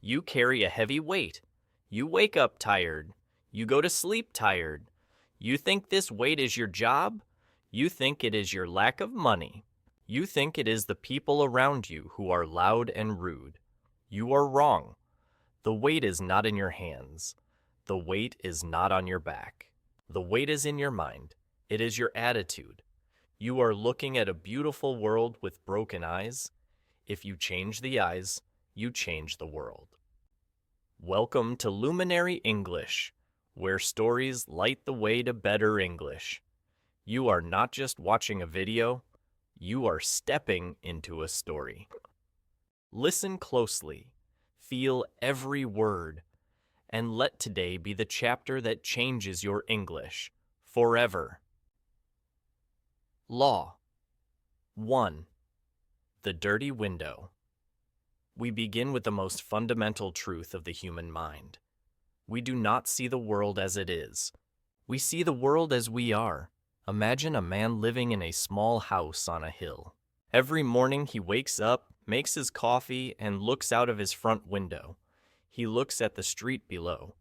You carry a heavy weight. You wake up tired. You go to sleep tired. You think this weight is your job? You think it is your lack of money. You think it is the people around you who are loud and rude. You are wrong. The weight is not in your hands. The weight is not on your back. The weight is in your mind. It is your attitude. You are looking at a beautiful world with broken eyes. If you change the eyes, you change the world. Welcome to Luminary English, where stories light the way to better English. You are not just watching a video, you are stepping into a story. Listen closely, feel every word, and let today be the chapter that changes your English forever. Law 1. The dirty window. We begin with the most fundamental truth of the human mind. We do not see the world as it is. We see the world as we are. Imagine a man living in a small house on a hill. Every morning he wakes up, makes his coffee, and looks out of his front window. He looks at the street below.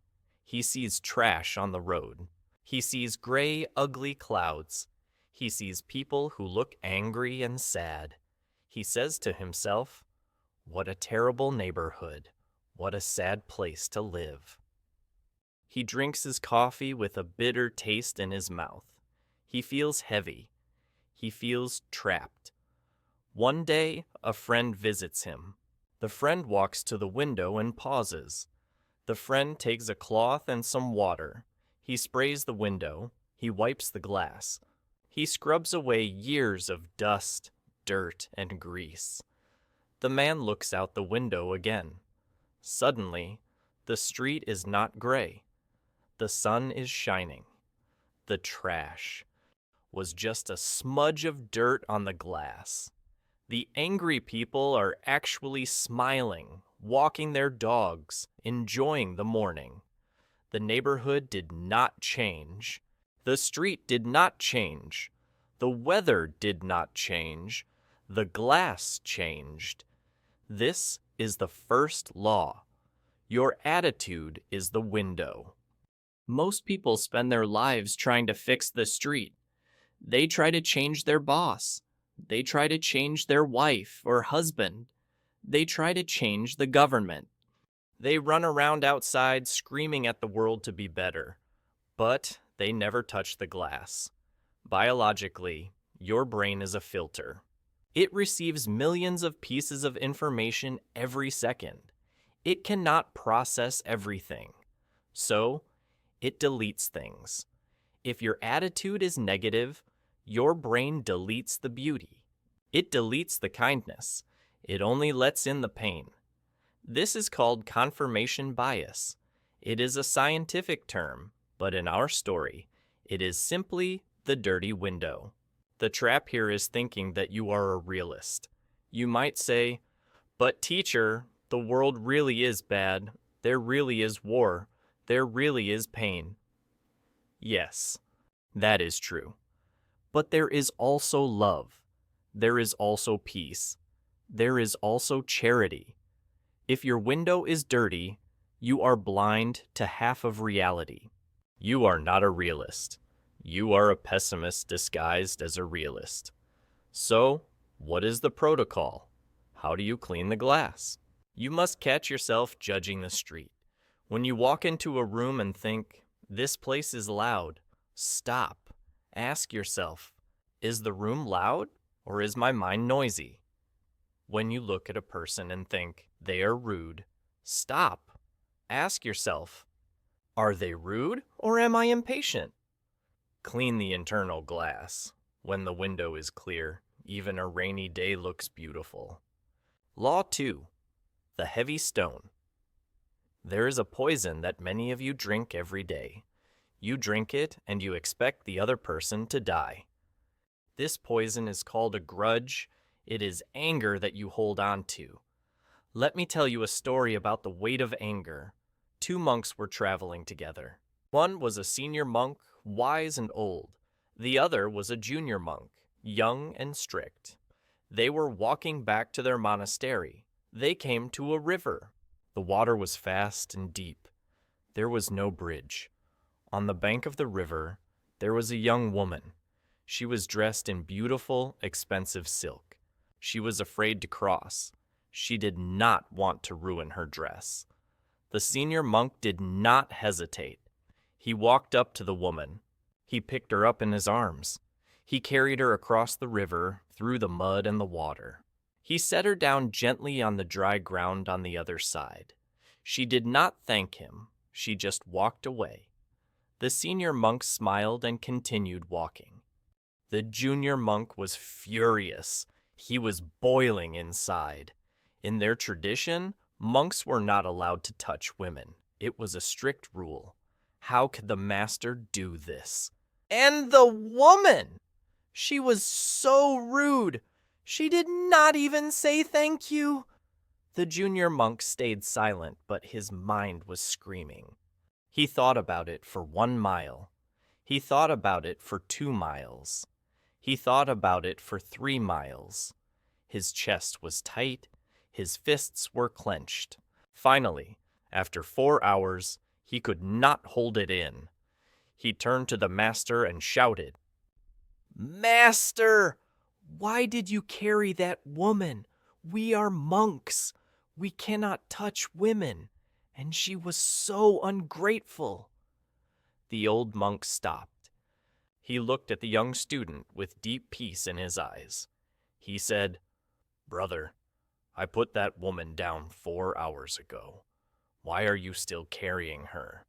He sees trash on the road. He sees gray, ugly clouds. He sees people who look angry and sad. He says to himself, "What a terrible neighborhood. What a sad place to live." He drinks his coffee with a bitter taste in his mouth. He feels heavy. He feels trapped. One day, a friend visits him. The friend walks to the window and pauses. The friend takes a cloth and some water. He sprays the window. He wipes the glass. He scrubs away years of dust, dirt, and grease. The man looks out the window again. Suddenly, the street is not gray. The sun is shining. The trash was just a smudge of dirt on the glass. The angry people are actually smiling, walking their dogs, enjoying the morning. The neighborhood did not change. The street did not change. The weather did not change. The glass changed. This is the first law. Your attitude is the window. Most people spend their lives trying to fix the street. They try to change their boss. They try to change their wife or husband. They try to change the government. They run around outside screaming at the world to be better. But they never touch the glass. Biologically, your brain is a filter. It receives millions of pieces of information every second. It cannot process everything. So, it deletes things. If your attitude is negative, your brain deletes the beauty. It deletes the kindness. It only lets in the pain. This is called confirmation bias. It is a scientific term, but in our story, it is simply the dirty window. The trap here is thinking that you are a realist. You might say, "But teacher, the world really is bad. There really is war. There really is pain." Yes, that is true. But there is also love. There is also peace. There is also charity. If your window is dirty, you are blind to half of reality. You are not a realist. You are a pessimist disguised as a realist. So, what is the protocol? How do you clean the glass? You must catch yourself judging the street. When you walk into a room and think, "This place is loud," stop. Ask yourself, is the room loud or is my mind noisy? When you look at a person and think they are rude, stop. Ask yourself, are they rude or am I impatient? Clean the internal glass. When the window is clear, even a rainy day looks beautiful. Law 2. The heavy stone. There is a poison that many of you drink every day. You drink it and you expect the other person to die. This poison is called a grudge. It is anger that you hold on to. Let me tell you a story about the weight of anger. 2 monks were traveling together. One was a senior monk, wise and old. The other was a junior monk, young and strict. They were walking back to their monastery. They came to a river. The water was fast and deep. There was no bridge. On the bank of the river, there was a young woman. She was dressed in beautiful, expensive silk. She was afraid to cross. She did not want to ruin her dress. The senior monk did not hesitate. He walked up to the woman. He picked her up in his arms. He carried her across the river, through the mud and the water. He set her down gently on the dry ground on the other side. She did not thank him. She just walked away. The senior monk smiled and continued walking. The junior monk was furious. He was boiling inside. In their tradition, monks were not allowed to touch women. It was a strict rule. How could the master do this? And the woman! She was so rude. She did not even say thank you. The junior monk stayed silent, but his mind was screaming. He thought about it for 1 mile. He thought about it for 2 miles. He thought about it for 3 miles. His chest was tight. His fists were clenched. Finally, after 4 hours, he could not hold it in. He turned to the master and shouted, "Master, why did you carry that woman? We are monks. We cannot touch women, and she was so ungrateful." The old monk stopped. He looked at the young student with deep peace in his eyes. He said, "Brother, I put that woman down 4 hours ago. Why are you still carrying her?"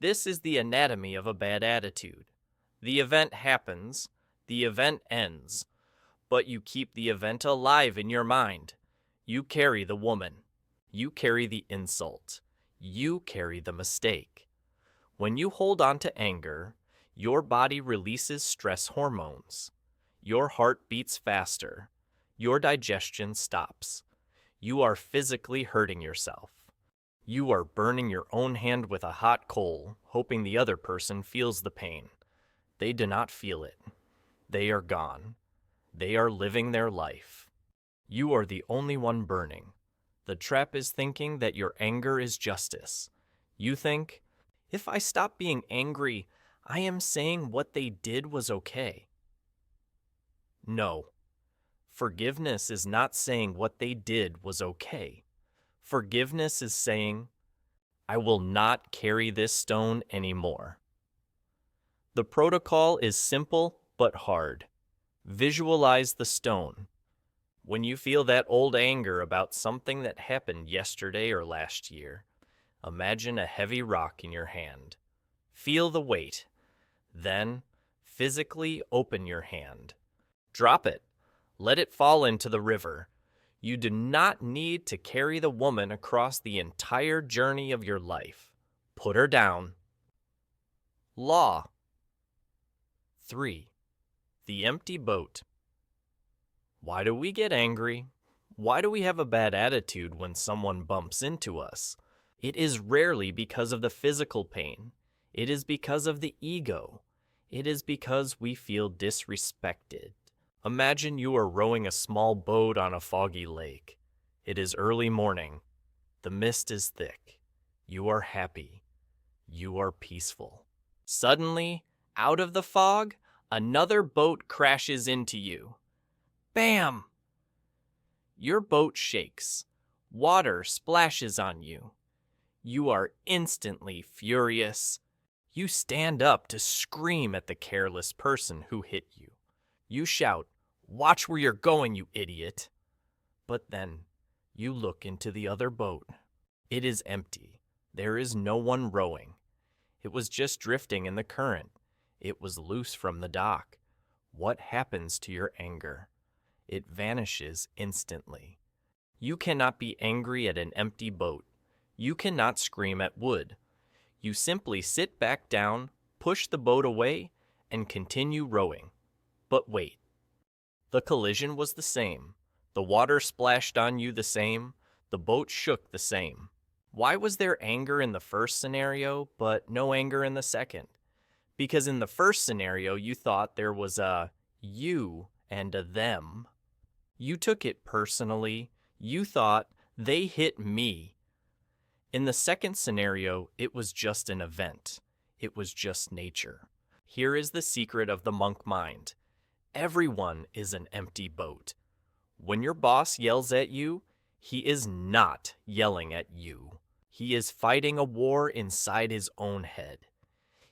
This is the anatomy of a bad attitude. The event happens, the event ends, but you keep the event alive in your mind. You carry the woman. You carry the insult. You carry the mistake. When you hold on to anger, your body releases stress hormones. Your heart beats faster. Your digestion stops. You are physically hurting yourself. You are burning your own hand with a hot coal, hoping the other person feels the pain. They do not feel it. They are gone. They are living their life. You are the only one burning. The trap is thinking that your anger is justice. You think, if I stop being angry, I am saying what they did was okay. No. Forgiveness is not saying what they did was okay. Forgiveness is saying, I will not carry this stone anymore. The protocol is simple but hard. Visualize the stone. When you feel that old anger about something that happened yesterday or last year, imagine a heavy rock in your hand. Feel the weight. Then, physically open your hand. Drop it. Let it fall into the river. You do not need to carry the woman across the entire journey of your life. Put her down. Law. 3. The empty boat. Why do we get angry? Why do we have a bad attitude when someone bumps into us? It is rarely because of the physical pain. It is because of the ego. It is because we feel disrespected. Imagine you are rowing a small boat on a foggy lake. It is early morning. The mist is thick. You are happy. You are peaceful. Suddenly, out of the fog, another boat crashes into you. Bam! Your boat shakes. Water splashes on you. You are instantly furious. You stand up to scream at the careless person who hit you. You shout, "Watch where you're going, you idiot!" But then, you look into the other boat. It is empty. There is no one rowing. It was just drifting in the current. It was loose from the dock. What happens to your anger? It vanishes instantly. You cannot be angry at an empty boat. You cannot scream at wood. You simply sit back down, push the boat away, and continue rowing. But wait. The collision was the same. The water splashed on you the same. The boat shook the same. Why was there anger in the first scenario, but no anger in the second? Because in the first scenario, you thought there was a you and a them. You took it personally. You thought They hit me. In the second scenario, it was just an event. It was just nature. Here is the secret of the monk mind. Everyone is an empty boat. When your boss yells at you, he is not yelling at you. He is fighting a war inside his own head.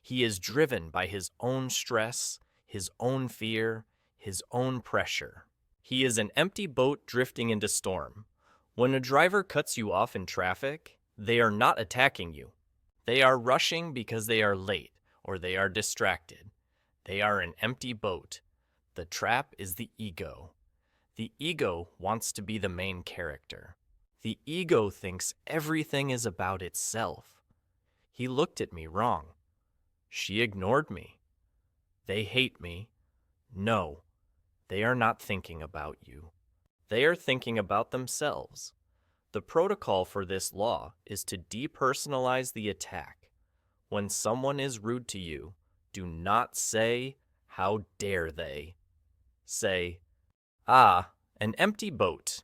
He is driven by his own stress, his own fear, his own pressure. He is an empty boat drifting into storm. When a driver cuts you off in traffic, they are not attacking you. They are rushing because they are late or they are distracted. They are an empty boat. The trap is the ego. The ego wants to be the main character. The ego thinks everything is about itself. He looked at me wrong. She ignored me. They hate me. No, they are not thinking about you. They are thinking about themselves. The protocol for this law is to depersonalize the attack. When someone is rude to you, do not say, "How dare they?" Say, "Ah, an empty boat."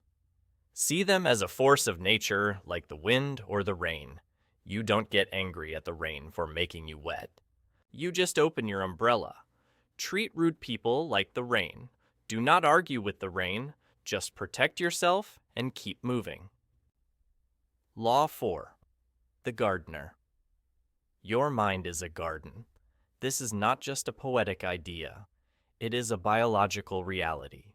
See them as a force of nature like the wind or the rain. You don't get angry at the rain for making you wet. You just open your umbrella. Treat rude people like the rain. Do not argue with the rain. Just protect yourself and keep moving. Law 4. The Gardener. Your mind is a garden. This is not just a poetic idea. It is a biological reality.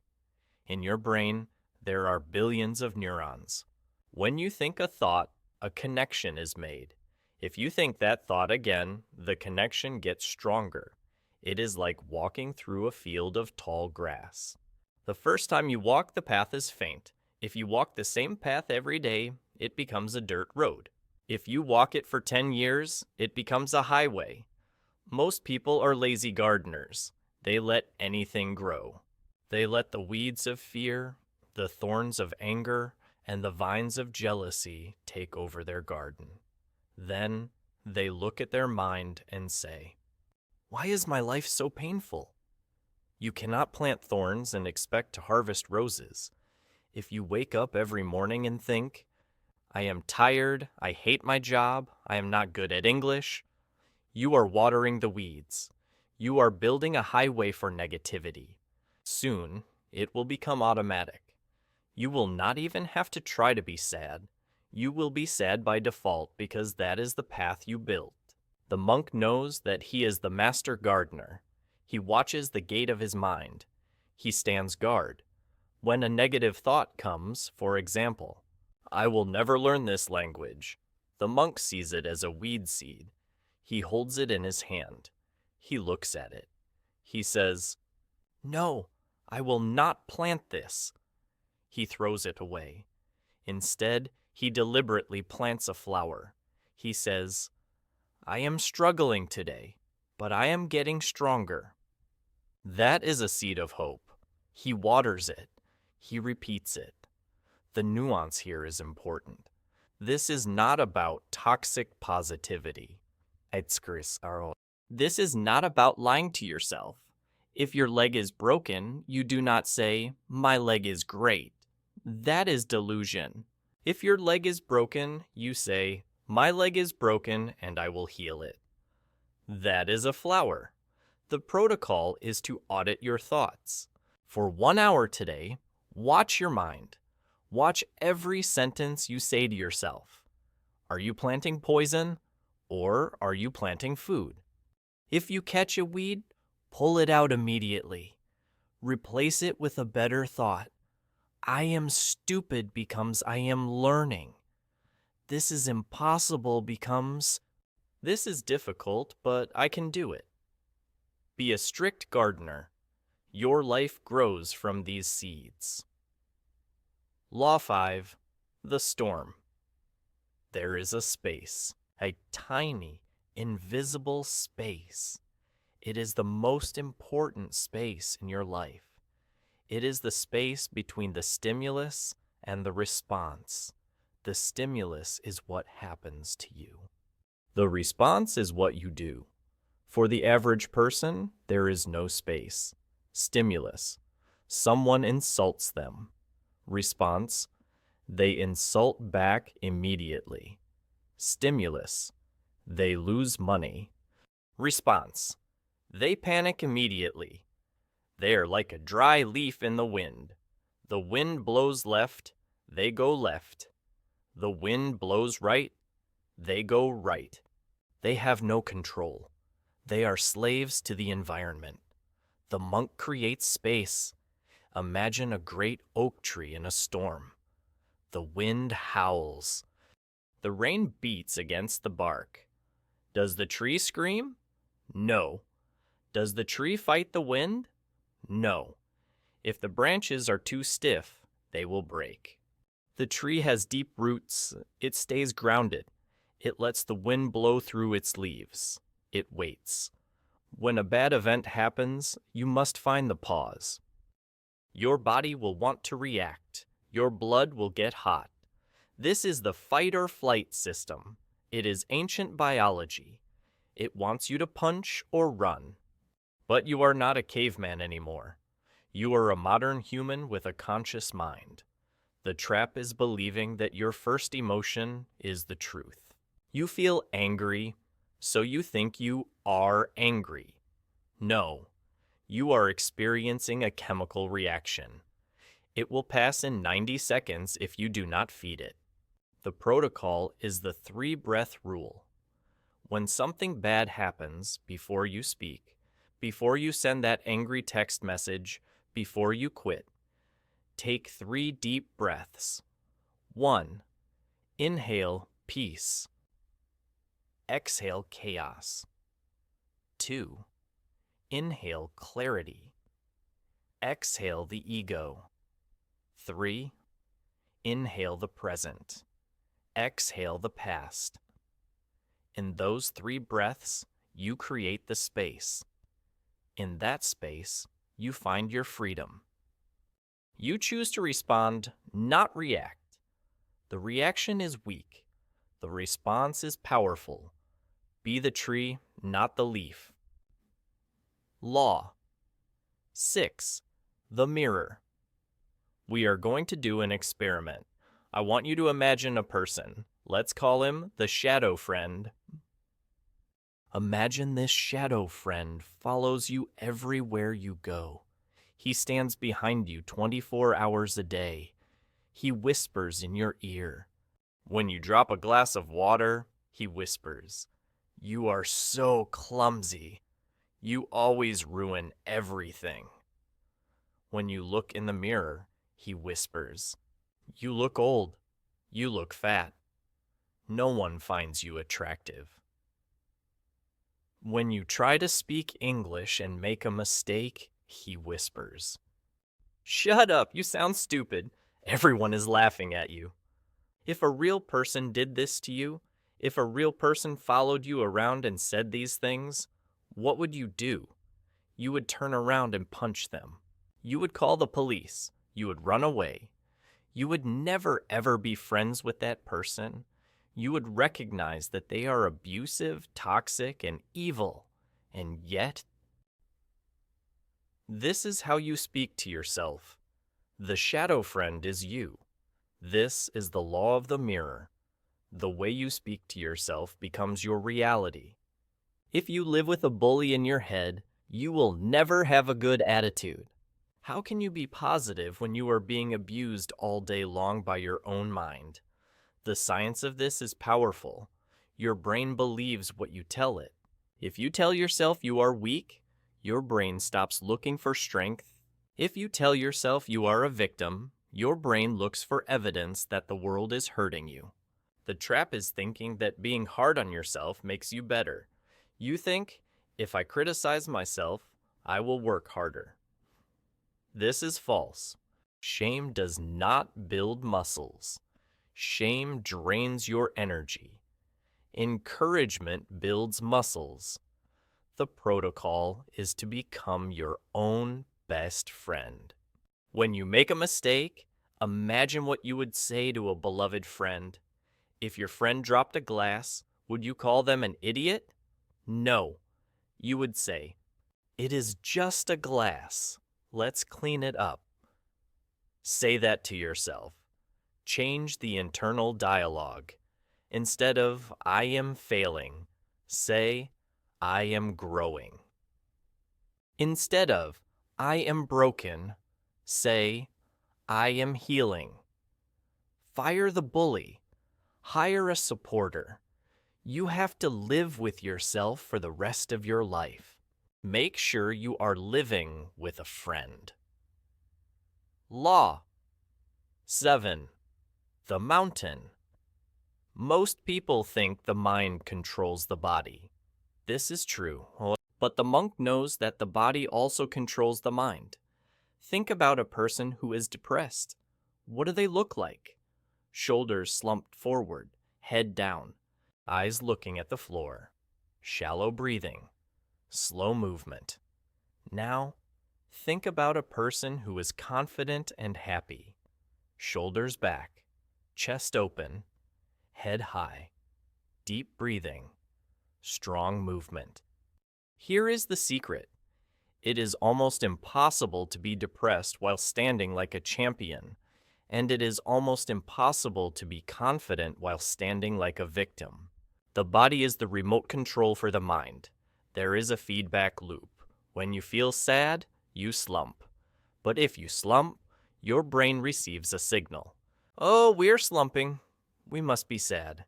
In your brain, there are billions of neurons. When you think a thought, a connection is made. If you think that thought again, the connection gets stronger. It is like walking through a field of tall grass. The first time you walk, the path is faint. If you walk the same path every day, it becomes a dirt road. If you walk it for 10 years, it becomes a highway. Most people are lazy gardeners. They let anything grow. They let the weeds of fear, the thorns of anger, and the vines of jealousy take over their garden. Then they look at their mind and say, "Why is my life so painful?" You cannot plant thorns and expect to harvest roses. If you wake up every morning and think, "I am tired, I hate my job, I am not good at English," you are watering the weeds. You are building a highway for negativity. Soon, it will become automatic. You will not even have to try to be sad. You will be sad by default because that is the path you built. The monk knows that he is the master gardener. He watches the gate of his mind. He stands guard. When a negative thought comes, for example, "I will never learn this language," the monk sees it as a weed seed. He holds it in his hand. He looks at it. He says, "No, I will not plant this." He throws it away. Instead, he deliberately plants a flower. He says, "I am struggling today, but I am getting stronger." That is a seed of hope. He waters it. He repeats it. The nuance here is important. This is not about toxic positivity. This is not about lying to yourself. If your leg is broken, you do not say, "My leg is great." That is delusion. If your leg is broken, you say, "My leg is broken and I will heal it." That is a flower. The protocol is to audit your thoughts. For 1 hour today, watch your mind. Watch every sentence you say to yourself. Are you planting poison or are you planting food? If you catch a weed, pull it out immediately. Replace it with a better thought. "I am stupid" becomes "I am learning." "This is impossible" becomes "This is difficult, but I can do it." Be a strict gardener. Your life grows from these seeds. Law 5. The Storm. There is a space, a tiny, invisible space. It is the most important space in your life. It is the space between the stimulus and the response. The stimulus is what happens to you. The response is what you do. For the average person, there is no space. Stimulus. Someone insults them. Response. They insult back immediately. Stimulus. They lose money. Response. They panic immediately. They are like a dry leaf in the wind. The wind blows left, they go left. The wind blows right, they go right. They have no control. They are slaves to the environment. The monk creates space. Imagine a great oak tree in a storm. The wind howls. The rain beats against the bark. Does the tree scream? No. Does the tree fight the wind? No. If the branches are too stiff, they will break. The tree has deep roots. It stays grounded. It lets the wind blow through its leaves. It waits. When a bad event happens, you must find the pause. Your body will want to react. Your blood will get hot. This is the fight or flight system. It is ancient biology. It wants you to punch or run. But you are not a caveman anymore. You are a modern human with a conscious mind. The trap is believing that your first emotion is the truth. You feel angry, so you think you are angry. No, you are experiencing a chemical reaction. It will pass in 90 seconds if you do not feed it. The protocol is the 3-breath rule. When something bad happens, before you speak, before you send that angry text message, before you quit, take 3 deep breaths. 1. Inhale peace. Exhale chaos. 2. Inhale clarity. Exhale the ego. 3. Inhale the present. Exhale the past. In those 3 breaths, you create the space. In that space, you find your freedom. You choose to respond, not react. The reaction is weak. The response is powerful. Be the tree, not the leaf. Law. 6. The mirror. We are going to do an experiment. I want you to imagine a person. Let's call him the shadow friend. Imagine this shadow friend follows you everywhere you go. He stands behind you 24 hours a day. He whispers in your ear. When you drop a glass of water, he whispers, "You are so clumsy. You always ruin everything." When you look in the mirror, he whispers, "You look old. You look fat. No one finds you attractive." When you try to speak English and make a mistake, he whispers, "Shut up, you sound stupid. Everyone is laughing at you." If a real person did this to you, if a real person followed you around and said these things, what would you do? You would turn around and punch them. You would call the police. You would run away. You would never ever be friends with that person. You would recognize that they are abusive, toxic, and evil. And yet, this is how you speak to yourself. The shadow friend is you. This is the law of the mirror. The way you speak to yourself becomes your reality. If you live with a bully in your head, you will never have a good attitude. How can you be positive when you are being abused all day long by your own mind? The science of this is powerful. Your brain believes what you tell it. If you tell yourself you are weak, your brain stops looking for strength. If you tell yourself you are a victim, your brain looks for evidence that the world is hurting you. The trap is thinking that being hard on yourself makes you better. You think, if I criticize myself, I will work harder. This is false. Shame does not build muscles. Shame drains your energy. Encouragement builds muscles. The protocol is to become your own best friend. When you make a mistake, imagine what you would say to a beloved friend. If your friend dropped a glass, would you call them an idiot? No. You would say, "It is just a glass. Let's clean it up." Say that to yourself. Change the internal dialogue. Instead of I am failing, say I am growing. Instead of I am broken, say I am healing. Fire the bully. Hire a supporter. You have to live with yourself for the rest of your life. Make sure you are living with a friend. Law 7. The mountain. Most people think the mind controls the body. This is true, but the monk knows that the body also controls the mind. Think about a person who is depressed. What do they look like? Shoulders slumped forward, head down, eyes looking at the floor, shallow breathing, slow movement. Now, think about a person who is confident and happy. Shoulders back, chest open, head high, deep breathing, strong movement. Here is the secret. It is almost impossible to be depressed while standing like a champion, and it is almost impossible to be confident while standing like a victim. The body is the remote control for the mind. There is a feedback loop. When you feel sad, you slump. But if you slump, your brain receives a signal. Oh, we're slumping. We must be sad.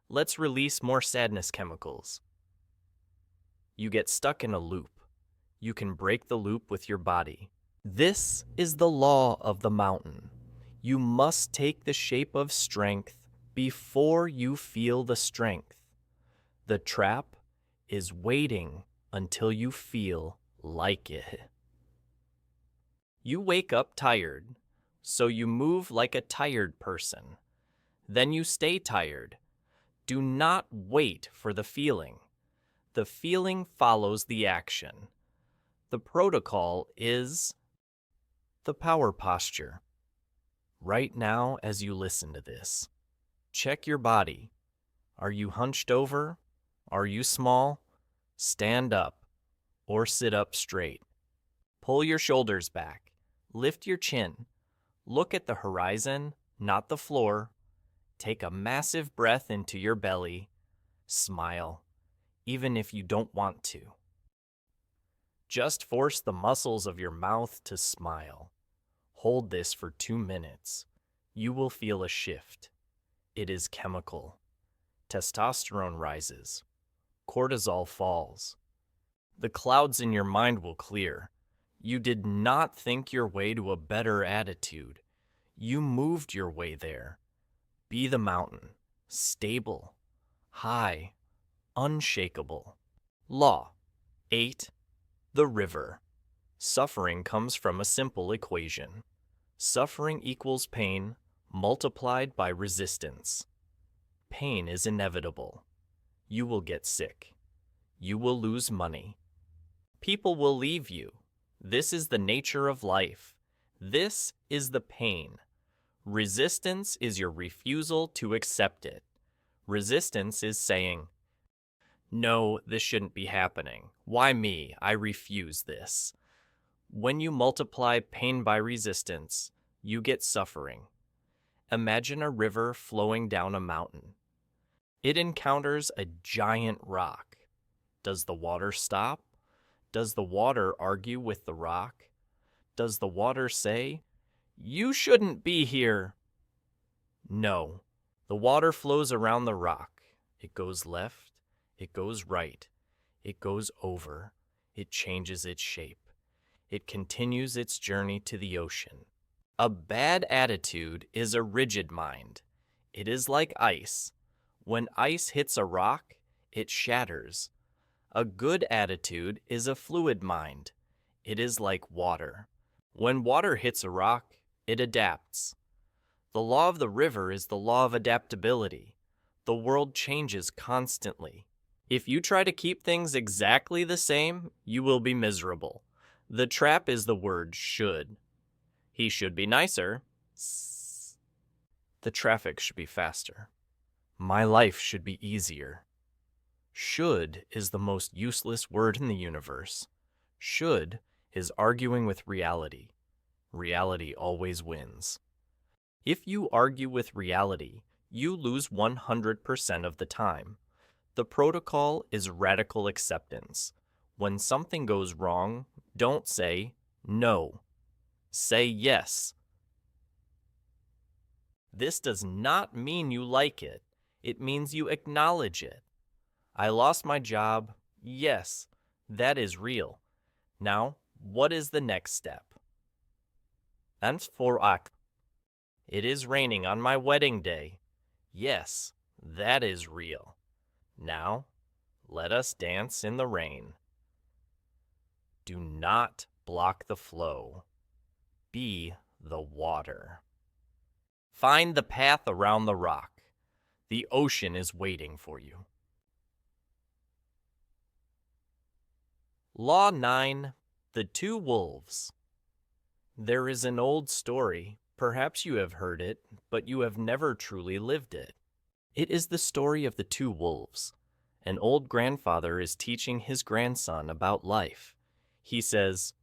Let's release more sadness chemicals. You get stuck in a loop. You can break the loop with your body. This is the law of the mountain. You must take the shape of strength before you feel the strength. The trap is waiting until you feel like it. You wake up tired, so you move like a tired person. Then you stay tired. Do not wait for the feeling. The feeling follows the action. The protocol is the power posture. Right now, as you listen to this, check your body. Are you hunched over? Are you small? Stand up or sit up straight. Pull your shoulders back. Lift your chin. Look at the horizon, not the floor. Take a massive breath into your belly. Smile, even if you don't want to. Just force the muscles of your mouth to smile. Hold this for 2 minutes. You will feel a shift. It is chemical. Testosterone rises. Cortisol falls. The clouds in your mind will clear. You did not think your way to a better attitude. You moved your way there. Be the mountain, stable, high, unshakable. Law 8. The river. Suffering comes from a simple equation. Suffering equals pain multiplied by resistance. Pain is inevitable. You will get sick. You will lose money. People will leave you. This is the nature of life. This is the pain. Resistance is your refusal to accept it. Resistance is saying, no, this shouldn't be happening. Why me? I refuse this. When you multiply pain by resistance, you get suffering. Imagine a river flowing down a mountain. It encounters a giant rock. Does the water stop? Does the water argue with the rock? Does the water say, you shouldn't be here? No. The water flows around the rock. It goes left. It goes right. It goes over. It changes its shape. It continues its journey to the ocean. A bad attitude is a rigid mind. It is like ice. When ice hits a rock, it shatters. A good attitude is a fluid mind. It is like water. When water hits a rock, it adapts. The law of the river is the law of adaptability. The world changes constantly. If you try to keep things exactly the same, you will be miserable. The trap is the word should. He should be nicer. The traffic should be faster. My life should be easier. Should is the most useless word in the universe. Should is arguing with reality. Reality always wins. If you argue with reality, you lose 100% of the time. The protocol is radical acceptance. When something goes wrong, don't say no. Say yes. This does not mean you like it. It means you acknowledge it. I lost my job. Yes, that is real. Now, what is the next step? And for ak. It is raining on my wedding day. Yes, that is real. Now, let us dance in the rain. Do not block the flow. Be the water. Find the path around the rock. The ocean is waiting for you. Law 9. The Two Wolves. There is an old story. Perhaps you have heard it, but you have never truly lived it. It is the story of the two wolves. An old grandfather is teaching his grandson about life. He says,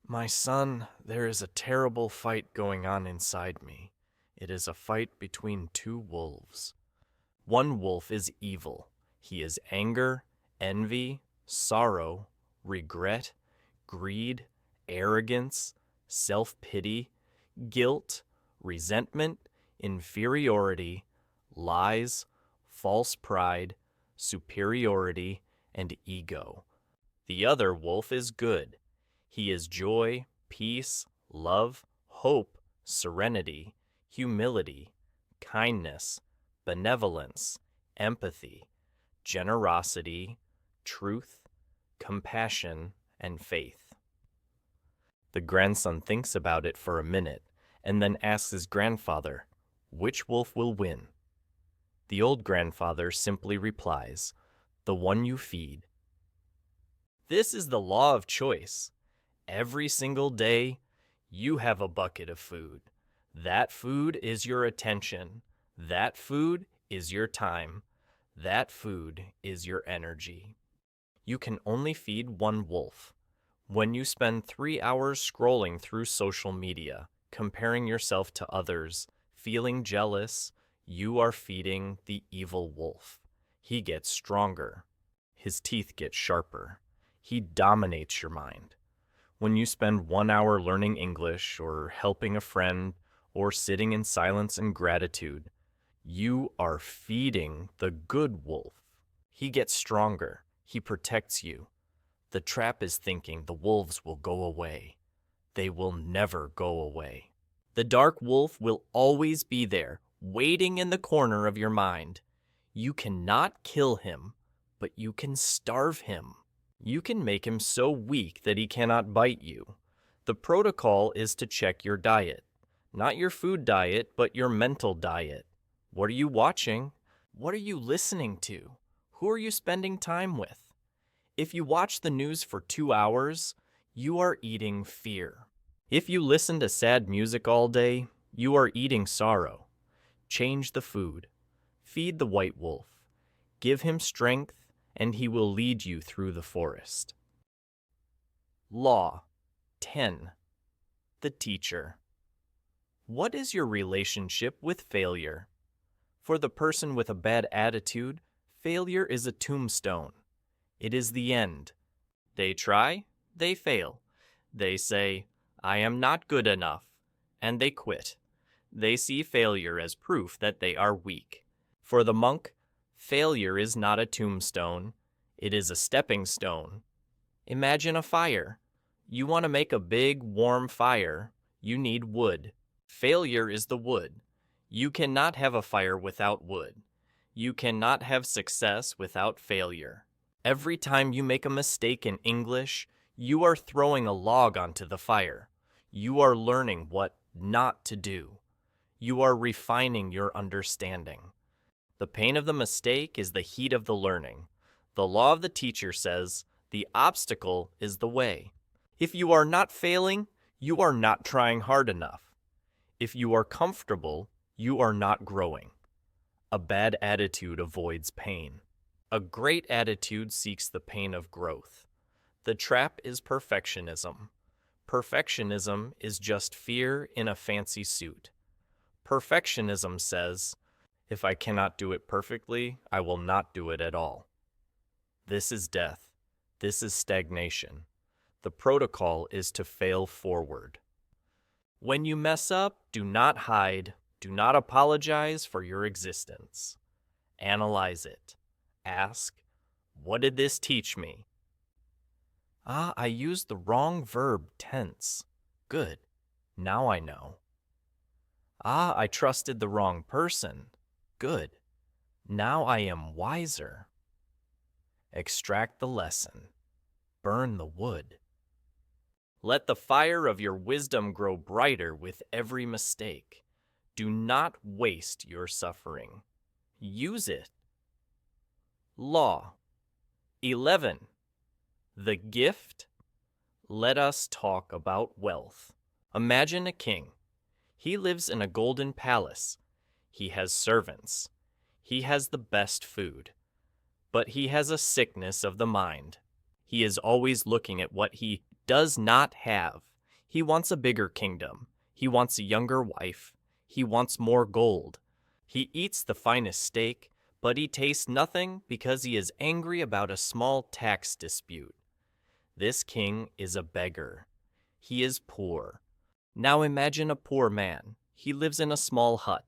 "My son, there is a terrible fight going on inside me. It is a fight between two wolves. One wolf is evil. He is anger, envy, sorrow, regret, greed, arrogance, self-pity, guilt, resentment, inferiority, lies, false pride, superiority, and ego. The other wolf is good. He is joy, peace, love, hope, serenity, humility, kindness, benevolence, empathy, generosity, truth, compassion, and faith." The grandson thinks about it for a minute and then asks his grandfather, "Which wolf will win?" The old grandfather simply replies, "The one you feed." This is the law of choice. Every single day, you have a bucket of food. That food is your attention. That food is your time. That food is your energy. You can only feed one wolf. When you spend 3 hours scrolling through social media, comparing yourself to others, feeling jealous, you are feeding the evil wolf. He gets stronger. His teeth get sharper. He dominates your mind. When you spend 1 hour learning English or helping a friend or sitting in silence and gratitude, you are feeding the good wolf. He gets stronger. He protects you. The trap is thinking the wolves will go away. They will never go away. The dark wolf will always be there, waiting in the corner of your mind. You cannot kill him, but you can starve him. You can make him so weak that he cannot bite you. The protocol is to check your diet. Not your food diet, but your mental diet. What are you watching? What are you listening to? Who are you spending time with? If you watch the news for 2 hours, you are eating fear. If you listen to sad music all day, you are eating sorrow. Change the food. Feed the white wolf. Give him strength, and he will lead you through the forest. Law 10. The Teacher. What is your relationship with failure? For the person with a bad attitude, failure is a tombstone. It is the end. They try, they fail. They say, "I am not good enough," and they quit. They see failure as proof that they are weak. For the monk, failure is not a tombstone. It is a stepping stone. Imagine a fire. You want to make a big, warm fire. You need wood. Failure is the wood. You cannot have a fire without wood. You cannot have success without failure. Every time you make a mistake in English, you are throwing a log onto the fire. You are learning what not to do. You are refining your understanding. The pain of the mistake is the heat of the learning. The law of the teacher says, the obstacle is the way. If you are not failing, you are not trying hard enough. If you are comfortable, you are not growing. A bad attitude avoids pain. A great attitude seeks the pain of growth. The trap is perfectionism. Perfectionism is just fear in a fancy suit. Perfectionism says, if I cannot do it perfectly, I will not do it at all. This is death. This is stagnation. The protocol is to fail forward. When you mess up, do not hide. Do not apologize for your existence. Analyze it. Ask, what did this teach me? Ah, I used the wrong verb tense. Good. Now I know. Ah, I trusted the wrong person. Good. Now I am wiser. Extract the lesson. Burn the wood. Let the fire of your wisdom grow brighter with every mistake. Do not waste your suffering. Use it. Law. 11. The gift. Let us talk about wealth. Imagine a king. He lives in a golden palace. He has servants. He has the best food. But he has a sickness of the mind. He is always looking at what he does not have. He wants a bigger kingdom. He wants a younger wife. He wants more gold. He eats the finest steak, but he tastes nothing because he is angry about a small tax dispute. This king is a beggar. He is poor. Now imagine a poor man. He lives in a small hut.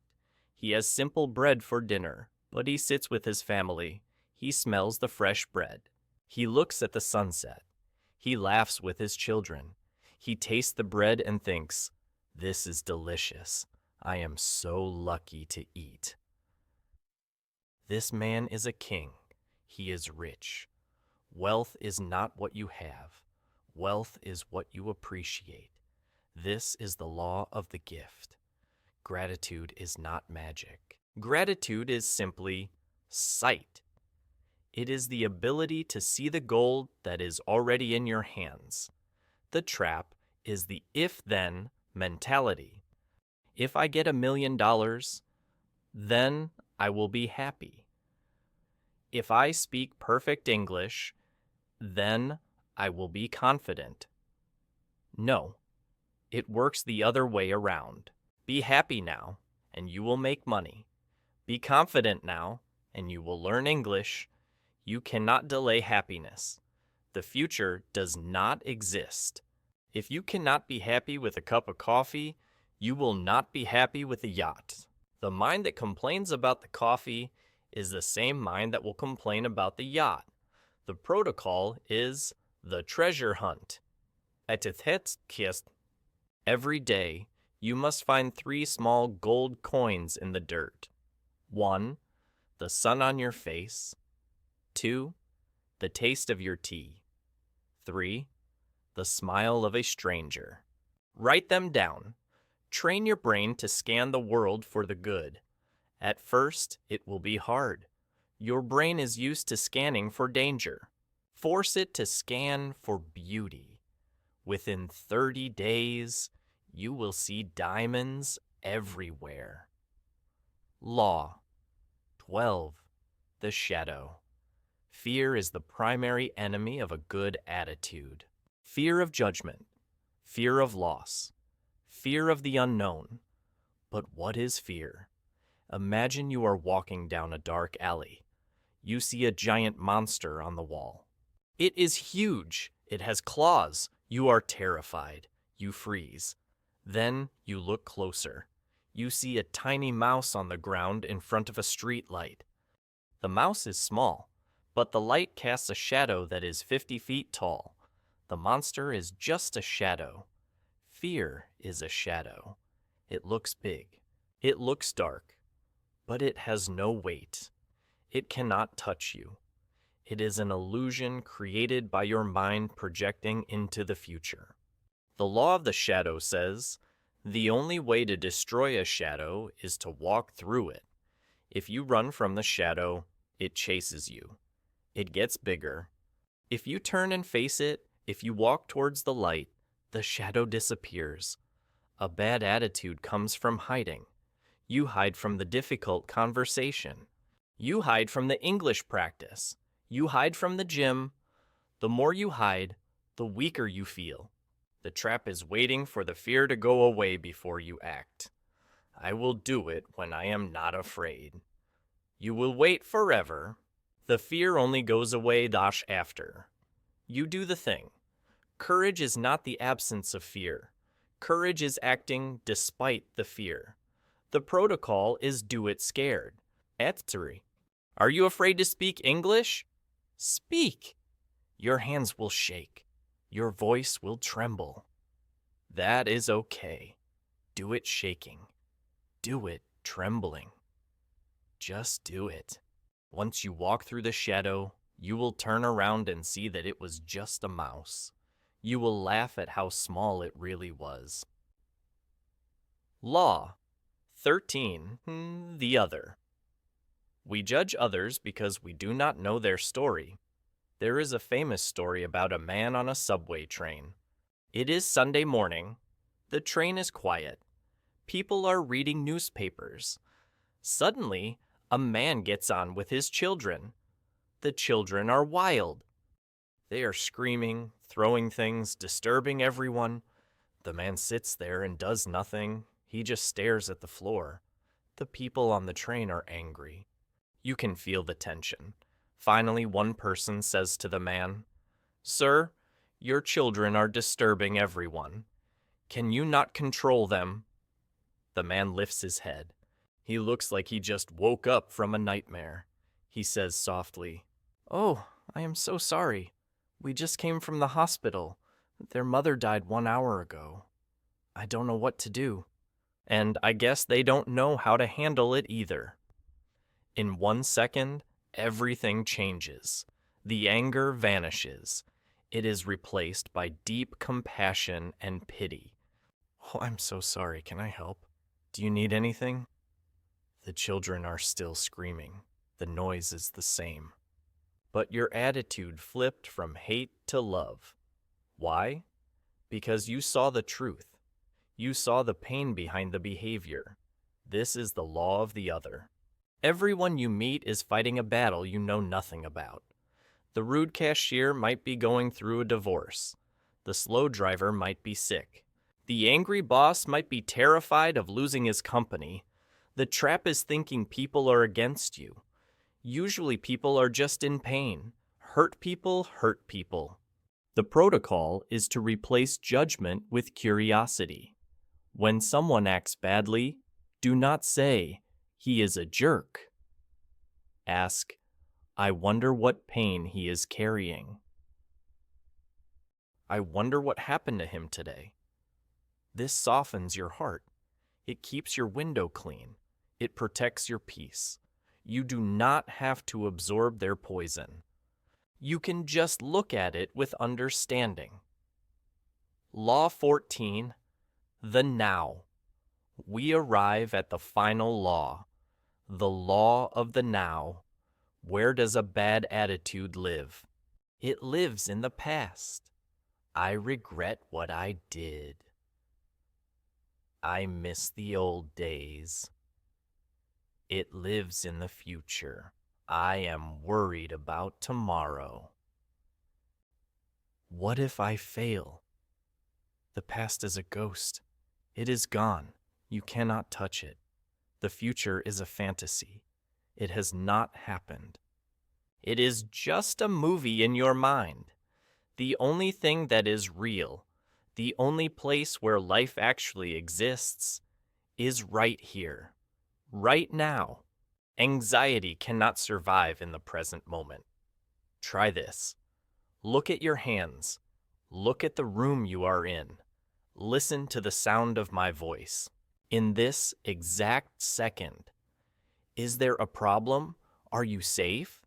He has simple bread for dinner, but he sits with his family. He smells the fresh bread. He looks at the sunset. He laughs with his children. He tastes the bread and thinks, "This is delicious. I am so lucky to eat." This man is a king. He is rich. Wealth is not what you have. Wealth is what you appreciate. This is the law of the gift. Gratitude is not magic. Gratitude is simply sight. It is the ability to see the gold that is already in your hands. The trap is the if-then mentality. If I get $1 million, then I will be happy. If I speak perfect English, then I will be confident. No, it works the other way around. Be happy now, and you will make money. Be confident now, and you will learn English. You cannot delay happiness. The future does not exist. If you cannot be happy with a cup of coffee, you will not be happy with a yacht. The mind that complains about the coffee is the same mind that will complain about the yacht. The protocol is the treasure hunt. Every day, you must find 3 small gold coins in the dirt. 1. The sun on your face. 2. The taste of your tea. 3. The smile of a stranger. Write them down. Train your brain to scan the world for the good. At first, it will be hard. Your brain is used to scanning for danger. Force it to scan for beauty. Within 30 days, you will see diamonds everywhere. Law. 12. The shadow. Fear is the primary enemy of a good attitude. Fear of judgment. Fear of loss. Fear of the unknown. But what is fear? Imagine you are walking down a dark alley. You see a giant monster on the wall. It is huge. It has claws. You are terrified. You freeze. Then you look closer. You see a tiny mouse on the ground in front of a street light. The mouse is small, but the light casts a shadow that is 50 feet tall. The monster is just a shadow. Fear is a shadow. It looks big. It looks dark. But it has no weight. It cannot touch you. It is an illusion created by your mind projecting into the future. The law of the shadow says, the only way to destroy a shadow is to walk through it. If you run from the shadow, it chases you. It gets bigger. If you turn and face it, if you walk towards the light, the shadow disappears. A bad attitude comes from hiding. You hide from the difficult conversation. You hide from the English practice. You hide from the gym. The more you hide, the weaker you feel. The trap is waiting for the fear to go away before you act. I will do it when I am not afraid. You will wait forever. The fear only goes away after. You do the thing. Courage is not the absence of fear. Courage is acting despite the fear. The protocol is do it scared. Etzery. Are you afraid to speak English? Speak. Your hands will shake. Your voice will tremble. That is okay. Do it shaking. Do it trembling. Just do it. Once you walk through the shadow, you will turn around and see that it was just a mouse. You will laugh at how small it really was. Law 13. The other. We judge others because we do not know their story. There is a famous story about a man on a subway train. It is Sunday morning. The train is quiet. People are reading newspapers. Suddenly, a man gets on with his children. The children are wild. They are screaming, throwing things, disturbing everyone. The man sits there and does nothing. He just stares at the floor. The people on the train are angry. You can feel the tension. Finally, one person says to the man, "Sir, your children are disturbing everyone. Can you not control them?" The man lifts his head. He looks like he just woke up from a nightmare. He says softly, "Oh, I am so sorry. We just came from the hospital. Their mother died 1 hour ago. I don't know what to do. And I guess they don't know how to handle it either." In 1 second, everything changes. The anger vanishes. It is replaced by deep compassion and pity. "Oh, I'm so sorry. Can I help? Do you need anything?" The children are still screaming. The noise is the same. But your attitude flipped from hate to love. Why? Because you saw the truth. You saw the pain behind the behavior. This is the law of the other. Everyone you meet is fighting a battle you know nothing about. The rude cashier might be going through a divorce. The slow driver might be sick. The angry boss might be terrified of losing his company. The trap is thinking people are against you. Usually people are just in pain. Hurt people hurt people. The protocol is to replace judgment with curiosity. When someone acts badly, do not say, "He is a jerk." Ask, "I wonder what pain he is carrying. I wonder what happened to him today." This softens your heart. It keeps your window clean. It protects your peace. You do not have to absorb their poison. You can just look at it with understanding. Law 14. The now. We arrive at the final law. The law of the now. Where does a bad attitude live? It lives in the past. I regret what I did. I miss the old days. It lives in the future. I am worried about tomorrow. What if I fail? The past is a ghost. It is gone. You cannot touch it. The future is a fantasy. It has not happened. It is just a movie in your mind. The only thing that is real, the only place where life actually exists, is right here, right now. Anxiety cannot survive in the present moment. Try this. Look at your hands. Look at the room you are in. Listen to the sound of my voice. In this exact second, is there a problem? Are you safe?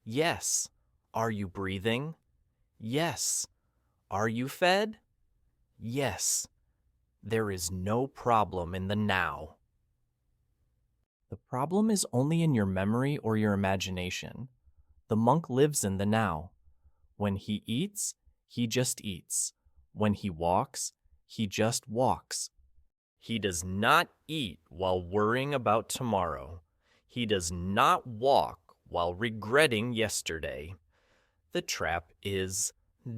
Yes. Are you breathing? Yes. Are you fed? Yes. There is no problem in the now. The problem is only in your memory or your imagination. The monk lives in the now. When he eats, he just eats. When he walks, he just walks. He does not eat while worrying about tomorrow. He does not walk while regretting yesterday. The trap is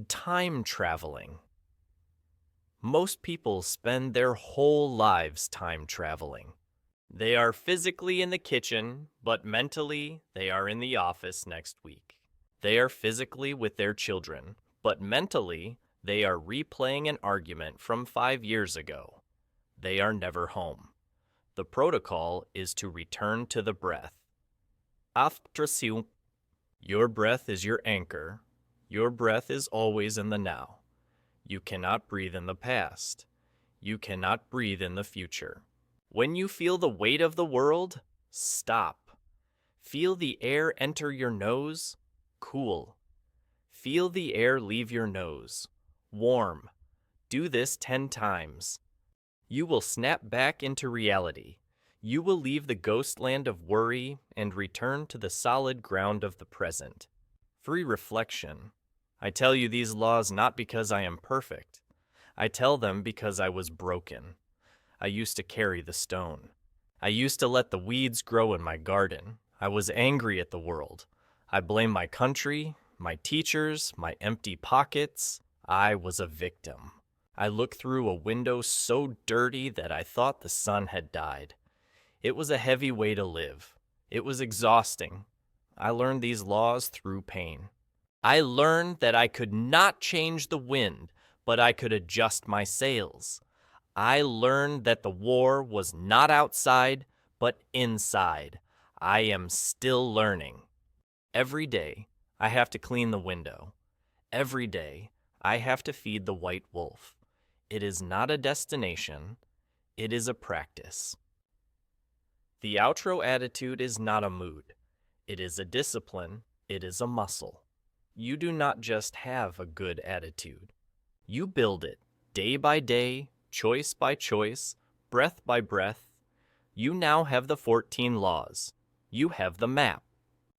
time traveling. Most people spend their whole lives time traveling. They are physically in the kitchen, but mentally they are in the office next week. They are physically with their children, but mentally they are replaying an argument from 5 years ago. They are never home. The protocol is to return to the breath. Aftrasil. Your breath is your anchor. Your breath is always in the now. You cannot breathe in the past. You cannot breathe in the future. When you feel the weight of the world, stop. Feel the air enter your nose, cool. Feel the air leave your nose, warm. Do this 10 times. You will snap back into reality. You will leave the ghost land of worry and return to the solid ground of the present. Free reflection. I tell you these laws not because I am perfect. I tell them because I was broken. I used to carry the stone. I used to let the weeds grow in my garden. I was angry at the world. I blame my country, my teachers, my empty pockets. I was a victim. I looked through a window so dirty that I thought the sun had died. It was a heavy way to live. It was exhausting. I learned these laws through pain. I learned that I could not change the wind, but I could adjust my sails. I learned that the war was not outside, but inside. I am still learning. Every day, I have to clean the window. Every day, I have to feed the white wolf. It is not a destination. It is a practice. The outro attitude is not a mood. It is a discipline. It is a muscle. You do not just have a good attitude. You build it day by day, choice by choice, breath by breath. You now have the 14 laws. You have the map.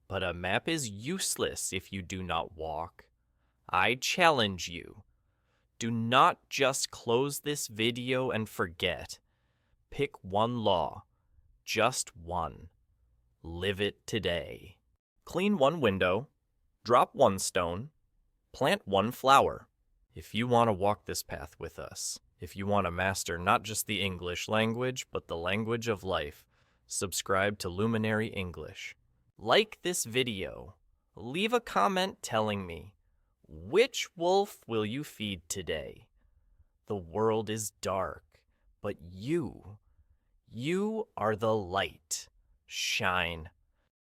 But a map is useless if you do not walk. I challenge you. Do not just close this video and forget. Pick one law. Just one. Live it today. Clean one window. Drop one stone. Plant one flower. If you want to walk this path with us, if you want to master not just the English language, but the language of life, subscribe to Luminary English. Like this video. Leave a comment telling me, which wolf will you feed today? The world is dark, but you are the light. Shine